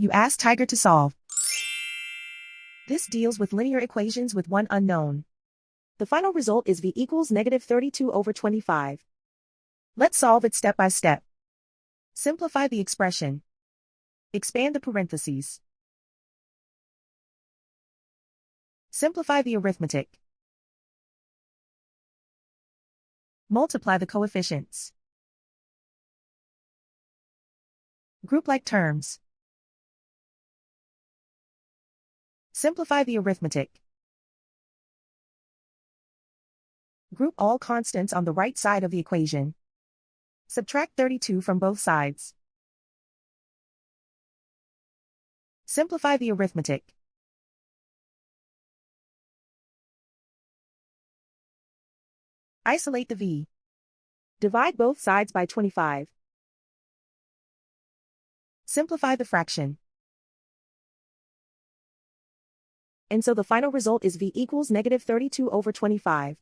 You ask Tiger to solve. This deals with linear equations with one unknown. The final result is v equals -32/25. Let's solve it step by step. Simplify the expression. Expand the parentheses. Simplify the arithmetic. Multiply the coefficients. Group like terms. Simplify the arithmetic. Group all constants on the right side of the equation. Subtract 32 from both sides. Simplify the arithmetic. Isolate the v. Divide both sides by 25. Simplify the fraction. And so the final result is v equals -32/25.